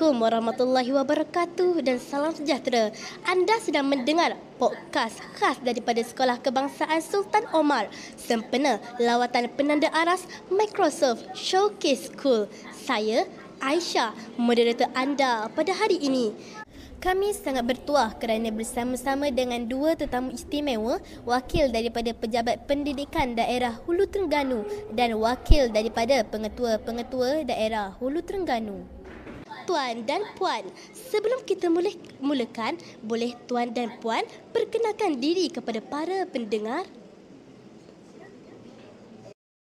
Assalamualaikum warahmatullahi wabarakatuh dan salam sejahtera. Anda sedang mendengar podcast khas daripada Sekolah Kebangsaan Sultan Omar sempena lawatan penanda aras Microsoft Showcase School. Saya Aisyah, moderator anda pada hari ini. Kami sangat bertuah kerana bersama-sama dengan dua tetamu istimewa, wakil daripada Pejabat Pendidikan Daerah Hulu Terengganu dan wakil daripada Pengetua-Pengetua Daerah Hulu Terengganu. Tuan dan Puan, sebelum kita mulakan, boleh Tuan dan Puan perkenalkan diri kepada para pendengar?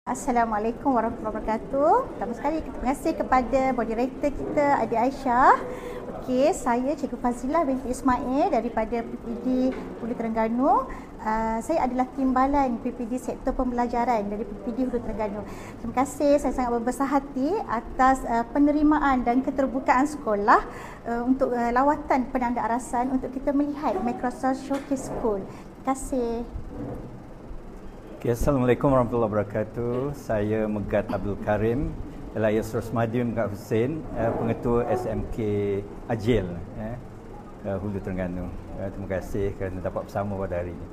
Assalamualaikum warahmatullahi wabarakatuh. Pertama sekali terima kasih kepada moderator kita Adik Aisyah. Okey, saya Cikgu Fazilah binti Ismail daripada PPD Hulu Terengganu. Saya adalah timbalan PPD Sektor Pembelajaran dari PPD Hulu Terengganu. Terima kasih, saya sangat berbesar hati atas penerimaan dan keterbukaan sekolah untuk lawatan penanda arasan untuk kita melihat Microsoft Showcase School. Terima kasih. Okay, Assalamualaikum warahmatullahi wabarakatuh. Saya Megat Abdul Karim, Elias Rosmadi Megat Hussein, Pengetua SMK Ajil Hulu Terengganu. Terima kasih kerana dapat bersama pada hari ini.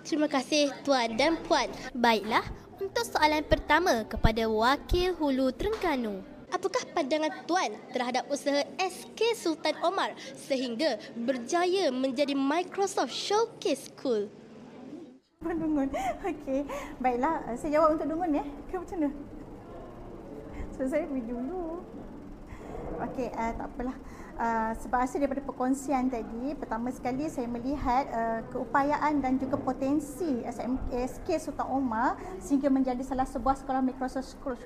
Terima kasih Tuan dan Puan. Baiklah, untuk soalan pertama kepada Wakil Hulu Terengganu. Apakah pandangan Tuan terhadap usaha SK Sultan Omar sehingga berjaya menjadi Microsoft Showcase School? Dungun. Okey. Baiklah, saya jawab untuk Dungun ya. Ke macam mana? So, saya pergi dulu. Okey, tak apalah. Sebab hasil daripada perkongsian tadi, pertama sekali saya melihat keupayaan dan juga potensi SK Sultan Omar sehingga menjadi salah sebuah sekolah Microsoft School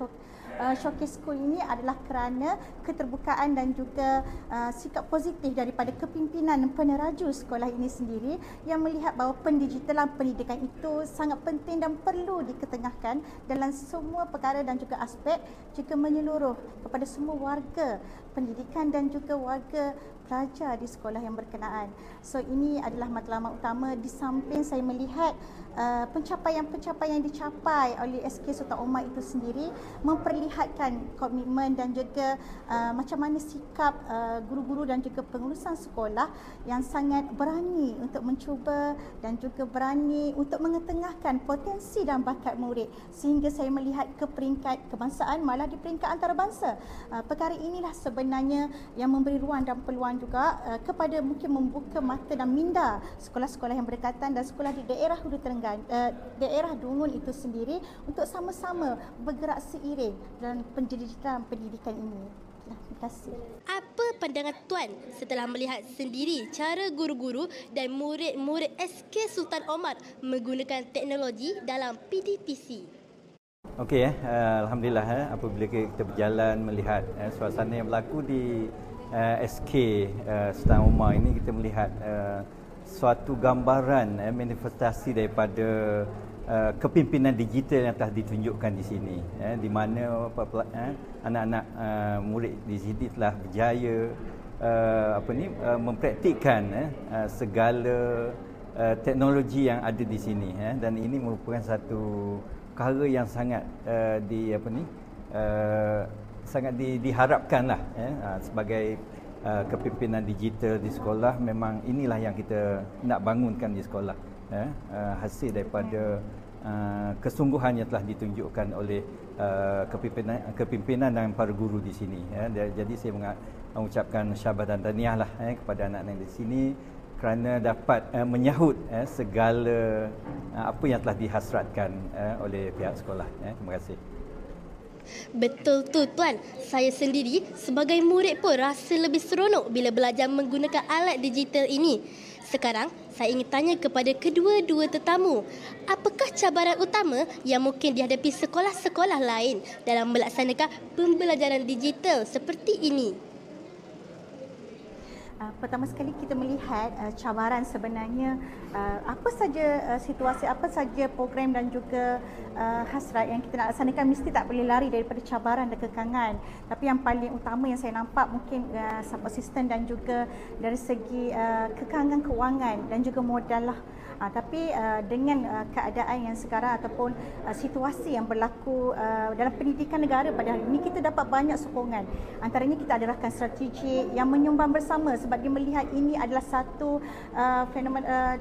Showcase School ini adalah kerana keterbukaan dan juga sikap positif daripada kepimpinan peneraju sekolah ini sendiri yang melihat bahawa pendigitalan pendidikan itu sangat penting dan perlu diketengahkan dalam semua perkara dan juga aspek jika menyeluruh kepada semua warga pendidikan dan juga warga pelajar di sekolah yang berkenaan. So ini adalah matlamat utama di samping saya melihat pencapaian-pencapaian yang dicapai oleh SK Sultan Omar itu sendiri memperlihatkan komitmen dan juga macam mana sikap guru-guru dan juga pengurusan sekolah yang sangat berani untuk mencuba dan juga berani untuk mengetengahkan potensi dan bakat murid sehingga saya melihat ke peringkat kebangsaan malah di peringkat antarabangsa. Perkara inilah sebenarnya yang memberi ruang dan peluang juga kepada mungkin membuka mata dan minda sekolah-sekolah yang berdekatan dan sekolah di daerah Hulu Terengganu, daerah Dungun itu sendiri untuk sama-sama bergerak seiring dalam pendidikan ini. Terima kasih. Apa pandangan Tuan setelah melihat sendiri cara guru-guru dan murid-murid SK Sultan Omar menggunakan teknologi dalam PDPC? Okey, alhamdulillah apabila kita berjalan melihat suasana yang berlaku di SK Sultan Omar ini, kita melihat suatu gambaran manifestasi daripada kepimpinan digital yang telah ditunjukkan di sini, di mana anak-anak murid di sini telah berjaya mempraktikkan segala teknologi yang ada di sini, dan ini merupakan satu perkara yang sangat sangat diharapkanlah sebagai kepimpinan digital di sekolah. Memang inilah yang kita nak bangunkan di sekolah, hasil daripada kesungguhan yang telah ditunjukkan oleh kepimpinan dan para guru di sini. Jadi saya mengucapkan syabas dan tahniah kepada anak-anak di sini kerana dapat menyahut segala apa yang telah dihasratkan oleh pihak sekolah. Terima kasih. Betul tu Tuan, saya sendiri sebagai murid pun rasa lebih seronok bila belajar menggunakan alat digital ini. Sekarang saya ingin tanya kepada kedua-dua tetamu, apakah cabaran utama yang mungkin dihadapi sekolah-sekolah lain dalam melaksanakan pembelajaran digital seperti ini? Pertama sekali kita melihat cabaran sebenarnya apa saja situasi, apa saja program dan juga hasrat yang kita nak laksanakan mesti tak boleh lari daripada cabaran dan kekangan. Tapi yang paling utama yang saya nampak mungkin support system dan juga dari segi kekangan kewangan dan juga modal lah. Tapi dengan keadaan yang sekarang ataupun situasi yang berlaku dalam pendidikan negara pada hari ini, kita dapat banyak sokongan. Antaranya kita ada rakan strategik yang menyumbang bersama sebab dia melihat ini adalah satu fenomena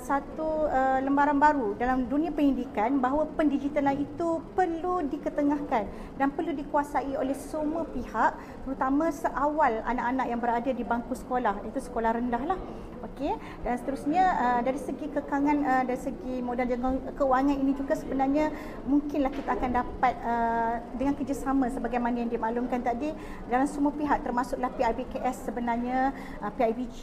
satu lembaran baru dalam dunia pendidikan, bahawa pendigitalan itu perlu diketengahkan dan perlu dikuasai oleh semua pihak, terutama seawal anak-anak yang berada di bangku sekolah, itu sekolah rendah lah. Okey, dan seterusnya dari segi kekangan, dari segi modal keuangan ini juga sebenarnya mungkinlah kita akan dapat dengan kerjasama sebagaimana yang dimaklumkan tadi dalam semua pihak, termasuklah PIBKS sebenarnya, PIBG